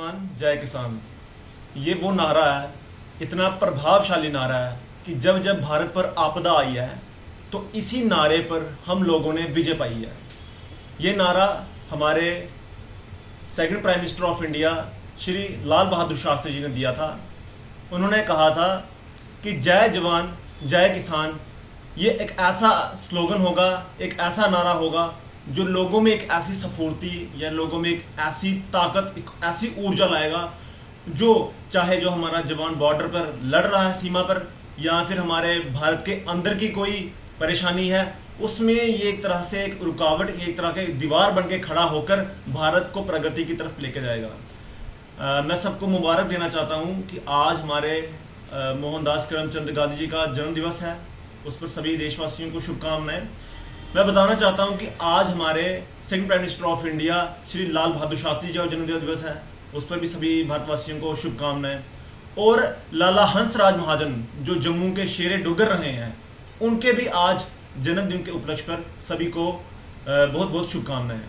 जवान जय किसान, ये वो नारा है, इतना प्रभावशाली नारा है कि जब जब भारत पर आपदा आई है तो इसी नारे पर हम लोगों ने विजय पाई है। ये नारा हमारे second prime minister of India Shri Lal Bahadur Shastri ji ने दिया था। उन्होंने कहा था कि जय जवान जय किसान ये एक ऐसा स्लोगन होगा, एक ऐसा नारा होगा जो लोगों में एक ऐसी स्फूर्ति या लोगों में एक ऐसी ताकत, एक ऐसी ऊर्जा लाएगा जो चाहे जो हमारा जवान बॉर्डर पर लड़ रहा है, सीमा पर, या फिर हमारे भारत के अंदर की कोई परेशानी है, उसमें ये एक तरह से एक रुकावट, एक तरह के दीवार बन के खड़ा होकर भारत को प्रगति की तरफ लेके जाएगा। मैं सबको मुबारक देना चाहता हूं कि आज हमारे मोहनदास करमचंद गांधी जी का जन्म दिवस है। उस पर सभी देशवासियों को शुभकामनाएं। मैं बताना चाहता हूं कि आज हमारे second prime minister of India Shri Lal Bahadur Shastri ji का जन्म दिवस है। उस पर भी सभी भारतवासियों को शुभकामनाएं। और लाला हंसराज महाजन जो जम्मू के शेरे डुगर रहे हैं, उनके भी आज जन्मदिन के उपलक्ष्य पर सभी को बहुत बहुत शुभकामनाएं।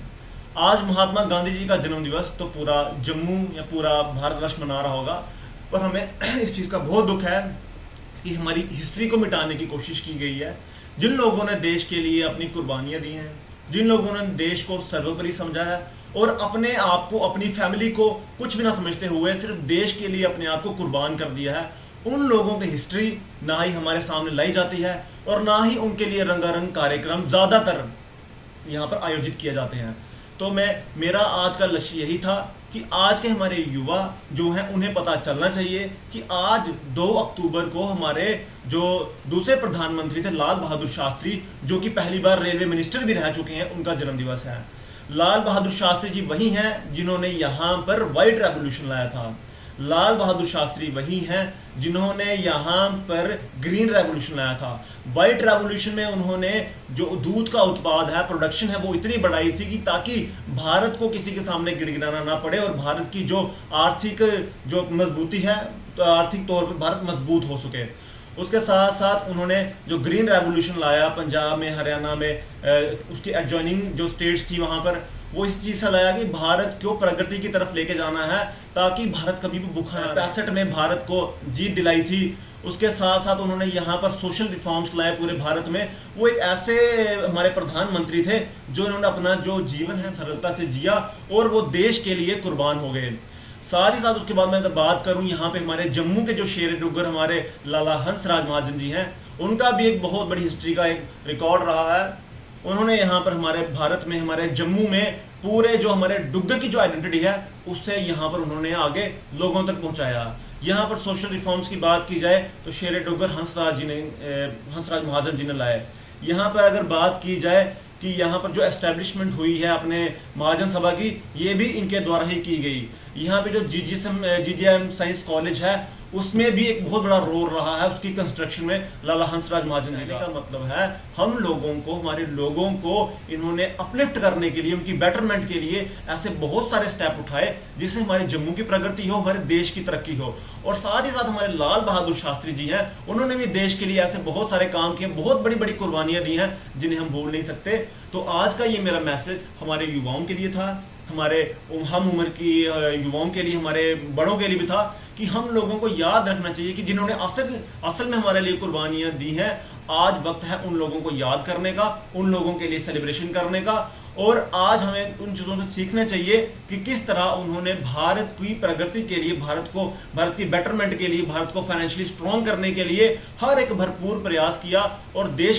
आज महात्मा गांधी जी का जन्म दिवस तो पूरा जम्मू या पूरा भारतवर्ष मना रहा होगा, पर हमें इस चीज का बहुत दुख है कि हमारी हिस्ट्री को मिटाने की कोशिश की गई है। जिन लोगों ने देश के लिए अपनी कुर्बानियां दी हैं, जिन लोगों ने देश को सर्वोपरि समझा है और अपने आप को, अपनी फैमिली को कुछ भी ना समझते हुए सिर्फ देश के लिए अपने आप को कुर्बान कर दिया है, उन लोगों की हिस्ट्री ना ही हमारे सामने लाई जाती है और ना ही उनके लिए रंगारंग कार्यक्रम ज्यादातर यहाँ पर आयोजित किए जाते हैं। तो मेरा आज का लक्ष्य यही था कि आज के हमारे युवा जो हैं उन्हें पता चलना चाहिए कि आज 2 अक्टूबर को हमारे जो दूसरे प्रधानमंत्री थे लाल बहादुर शास्त्री, जो कि पहली बार रेलवे मिनिस्टर भी रह चुके हैं, उनका जन्म दिवस है। लाल बहादुर शास्त्री जी वही हैं जिन्होंने यहां पर व्हाइट रेवोल्यूशन लाया था। लाल बहादुर शास्त्री वही हैं जिन्होंने यहां पर ग्रीन रेवोल्यूशन लाया था। व्हाइट रेवोल्यूशन में उन्होंने जो दूध का उत्पाद है, प्रोडक्शन है, वो इतनी बढ़ाई थी कि ताकि भारत को किसी के सामने गिड़गिड़ाना ना पड़े और भारत की जो आर्थिक जो मजबूती है, तो आर्थिक तौर पर भारत मजबूत हो सके। उसके साथ साथ उन्होंने जो ग्रीन रेवोल्यूशन लाया पंजाब में, हरियाणा में, उसकी एडजॉइनिंग जो स्टेट्स थी वहां पर, वो इस चीज से लाया कि भारत को प्रगति की तरफ लेके जाना है ताकि भारत कभी भी भूखा ना रहे। 65 में भारत को जीत दिलाई थी। उसके साथ साथ उन्होंने यहाँ पर सोशल रिफॉर्म्स लाए पूरे भारत में। वो एक ऐसे हमारे प्रधानमंत्री थे जो इन्होंने अपना जो जीवन है सरलता से जिया और वो देश के लिए कुर्बान हो गए। साथ ही साथ उसके बाद मैं अगर बात करूं, यहाँ पे हमारे जम्मू के जो शेर डुगर हमारे लाला हंसराज महाजन जी हैं, उनका भी एक बहुत बड़ी हिस्ट्री का एक रिकॉर्ड रहा है। उन्होंने यहाँ पर हमारे भारत में, हमारे जम्मू में पूरे जो हमारे डुग्गर की जो आइडेंटिटी है उससे यहाँ पर उन्होंने आगे लोगों तक पहुंचाया। यहाँ पर सोशल रिफॉर्म्स की बात की जाए तो शेर डुग्गर हंसराज महाजन जी ने लाए। यहाँ पर अगर बात की जाए कि यहाँ पर जो एस्टेब्लिशमेंट हुई है अपने महाजन सभा की, ये भी इनके द्वारा ही की गई। यहाँ पे जो जीजीएम साइंस कॉलेज है उसमें भी एक बहुत बड़ा रोल रहा है उसकी कंस्ट्रक्शन में लाला हंसराज महाजन जी का। मतलब है हम लोगों को, हमारे लोगों को इन्होंने अपलिफ्ट करने के लिए, उनकी बेटरमेंट के लिए ऐसे बहुत सारे स्टेप उठाए जिससे हमारे जम्मू की प्रगति हो, हमारे देश की तरक्की हो। और साथ ही साथ हमारे लाल बहादुर शास्त्री जी हैं, उन्होंने भी देश के लिए ऐसे बहुत सारे काम किए, बहुत बड़ी बड़ी कुर्बानियां दी हैं जिन्हें हम भूल नहीं सकते। तो आज का ये मेरा मैसेज हमारे युवाओं के लिए था, हमारे हम उम्र की युवाओं के लिए, हमारे बड़ों के लिए भी था कि हम लोगों को याद रखना चाहिए कि जिन्होंने असल में हमारे लिए कुर्बानियां दी हैं, आज वक्त है उन लोगों को याद करने का, उन लोगों के लिए सेलिब्रेशन करने का। और आज हमें उन चीजों से सीखना चाहिए कि किस तरह उन्होंने भारत की प्रगति के लिए, भारत की बेटरमेंट के लिए, भारत को फाइनेंशियली स्ट्रॉन्ग करने के लिए हर एक भरपूर प्रयास किया और देश